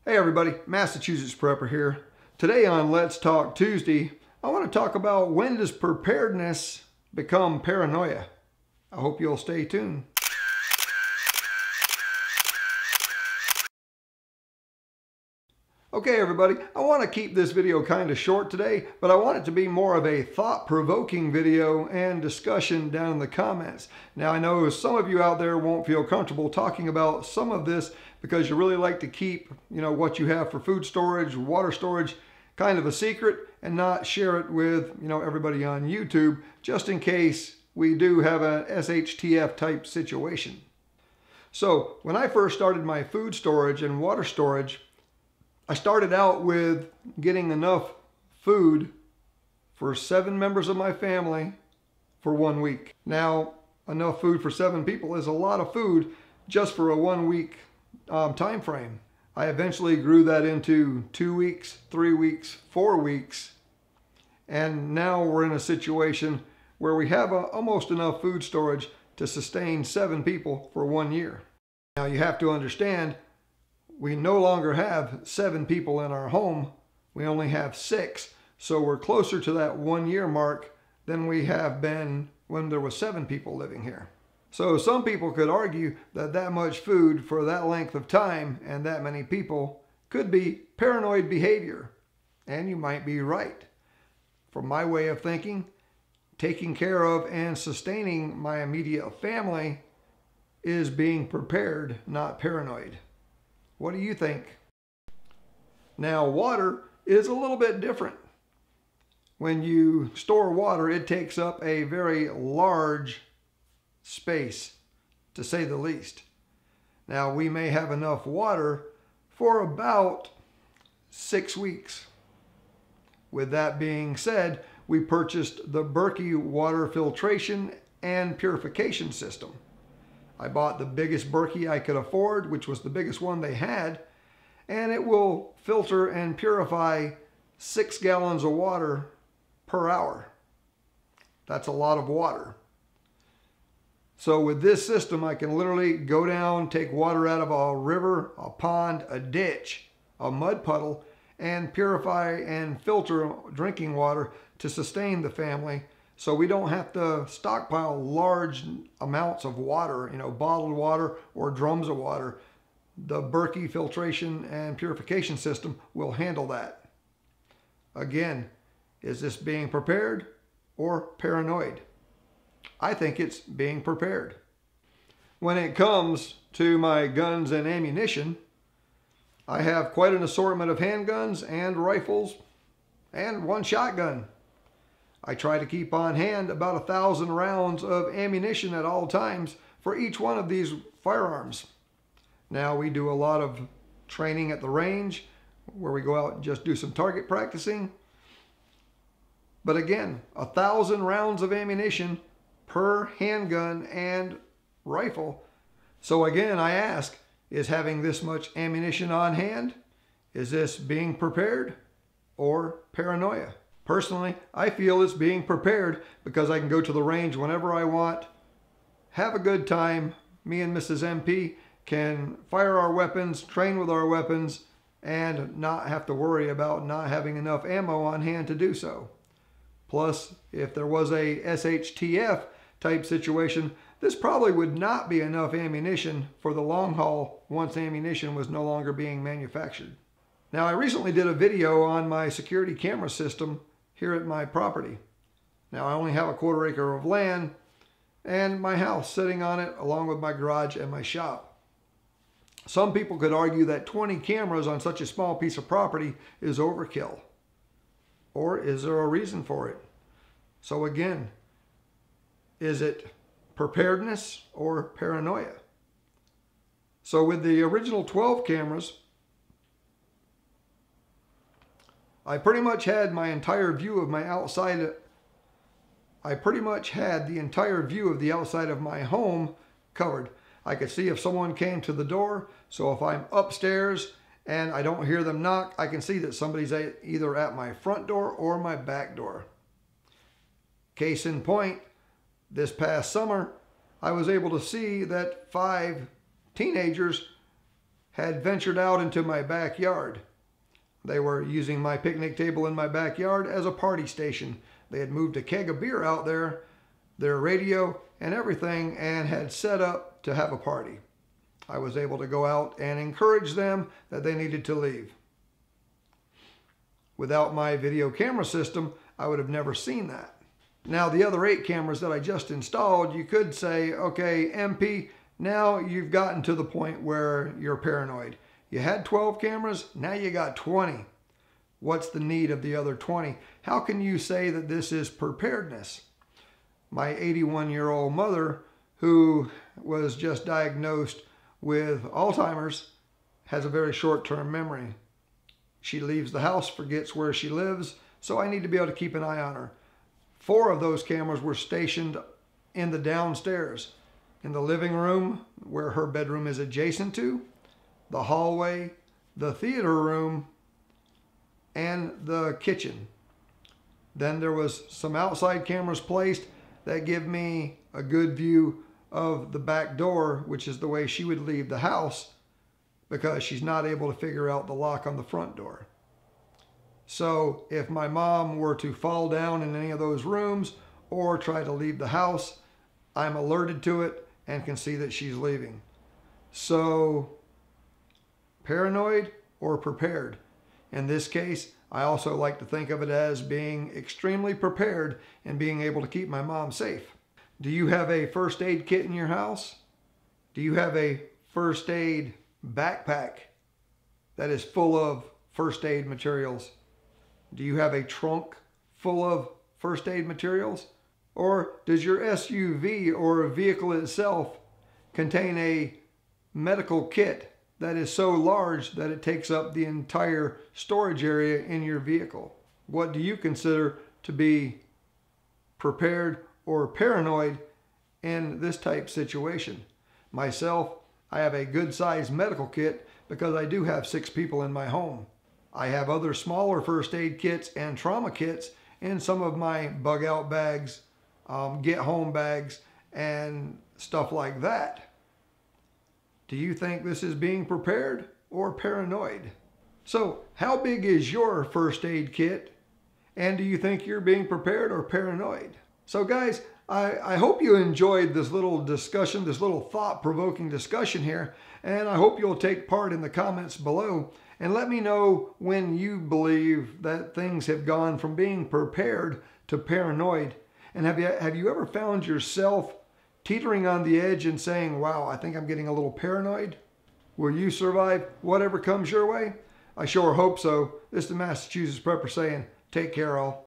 Hey everybody, Massachusetts Prepper here. Today on Let's Talk Tuesday, I want to talk about when does preparedness become paranoia. I hope you'll stay tuned. Okay everybody, I want to keep this video kind of short today, but I want it to be more of a thought-provoking video and discussion down in the comments. Now I know some of you out there won't feel comfortable talking about some of this because you really like to keep, what you have for food storage, water storage, kind of a secret and not share it with, everybody on YouTube, just in case we do have a SHTF type situation. So when I first started my food storage and water storage, I started out with getting enough food for 7 members of my family for 1 week. Now, enough food for 7 people is a lot of food just for a 1 week time frame. I eventually grew that into 2 weeks, 3 weeks, 4 weeks, and now we're in a situation where we have almost enough food storage to sustain 7 people for 1 year. Now you have to understand, we no longer have 7 people in our home. We only have 6. So we're closer to that 1 year mark than we have been when there was 7 people living here. So some people could argue that that much food for that length of time and that many people could be paranoid behavior. And you might be right. From my way of thinking, taking care of and sustaining my immediate family is being prepared, not paranoid. What do you think? Now, water is a little bit different. When you store water, it takes up a very large space, to say the least. Now, we may have enough water for about 6 weeks. With that being said, we purchased the Berkey water filtration and purification system. I bought the biggest Berkey I could afford, which was the biggest one they had, and it will filter and purify 6 gallons of water per hour. That's a lot of water. So with this system, I can literally go down, take water out of a river, a pond, a ditch, a mud puddle, and purify and filter drinking water to sustain the family. So we don't have to stockpile large amounts of water, bottled water or drums of water. The Berkey filtration and purification system will handle that. Again, is this being prepared or paranoid? I think it's being prepared. When it comes to my guns and ammunition, I have quite an assortment of handguns and rifles and 1 shotgun. I try to keep on hand about 1,000 rounds of ammunition at all times for each one of these firearms. Now we do a lot of training at the range where we go out and just do some target practicing. But again, 1,000 rounds of ammunition per handgun and rifle. So again, I ask, is having this much ammunition on hand, is this being prepared or paranoia? Personally, I feel it's being prepared because I can go to the range whenever I want, have a good time. Me and Mrs. MP can fire our weapons, train with our weapons, and not have to worry about not having enough ammo on hand to do so. Plus, if there was a SHTF type situation, this probably would not be enough ammunition for the long haul once ammunition was no longer being manufactured. Now, I recently did a video on my security camera system here at my property. Now I only have a 1/4 acre of land and my house sitting on it along with my garage and my shop. Some people could argue that 20 cameras on such a small piece of property is overkill. Or is there a reason for it? So again, is it preparedness or paranoia? So with the original 12 cameras, I pretty much had my entire view of my outside. I pretty much had the entire view of the outside of my home covered. I could see if someone came to the door. So if I'm upstairs and I don't hear them knock, I can see that somebody's either at my front door or my back door. Case in point, this past summer, I was able to see that 5 teenagers had ventured out into my backyard. They were using my picnic table in my backyard as a party station. They had moved a keg of beer out there, their radio and everything, and had set up to have a party. I was able to go out and encourage them that they needed to leave. Without my video camera system, I would have never seen that. Now, the other 8 cameras that I just installed, you could say, okay, MP, now you've gotten to the point where you're paranoid. You had 12 cameras, now you got 20. What's the need of the other 20? How can you say that this is preparedness? My 81-year-old mother, who was just diagnosed with Alzheimer's, has a very short-term memory. She leaves the house, forgets where she lives, so I need to be able to keep an eye on her. 4 of those cameras were stationed in the downstairs, in the living room where her bedroom is adjacent to, the hallway, the theater room, and the kitchen. Then there was some outside cameras placed that give me a good view of the back door, which is the way she would leave the house, because she's not able to figure out the lock on the front door. So if my mom were to fall down in any of those rooms or try to leave the house, I'm alerted to it and can see that she's leaving. So paranoid or prepared? In this case, I also like to think of it as being extremely prepared and being able to keep my mom safe. Do you have a first aid kit in your house? Do you have a first aid backpack that is full of first aid materials? Do you have a trunk full of first aid materials? Or does your SUV or vehicle itself contain a medical kit that is so large that it takes up the entire storage area in your vehicle? What do you consider to be prepared or paranoid in this type situation? Myself, I have a good sized medical kit because I do have 6 people in my home. I have other smaller first aid kits and trauma kits in some of my bug out bags, get home bags, and stuff like that. Do you think this is being prepared or paranoid? So how big is your first aid kit? And do you think you're being prepared or paranoid? So guys, I hope you enjoyed this little discussion, this little thought-provoking discussion here, and I hope you'll take part in the comments below and let me know when you believe that things have gone from being prepared to paranoid. And have you ever found yourself teetering on the edge and saying, wow, I think I'm getting a little paranoid? Will you survive whatever comes your way? I sure hope so. This is the Massachusetts Prepper saying, take care all.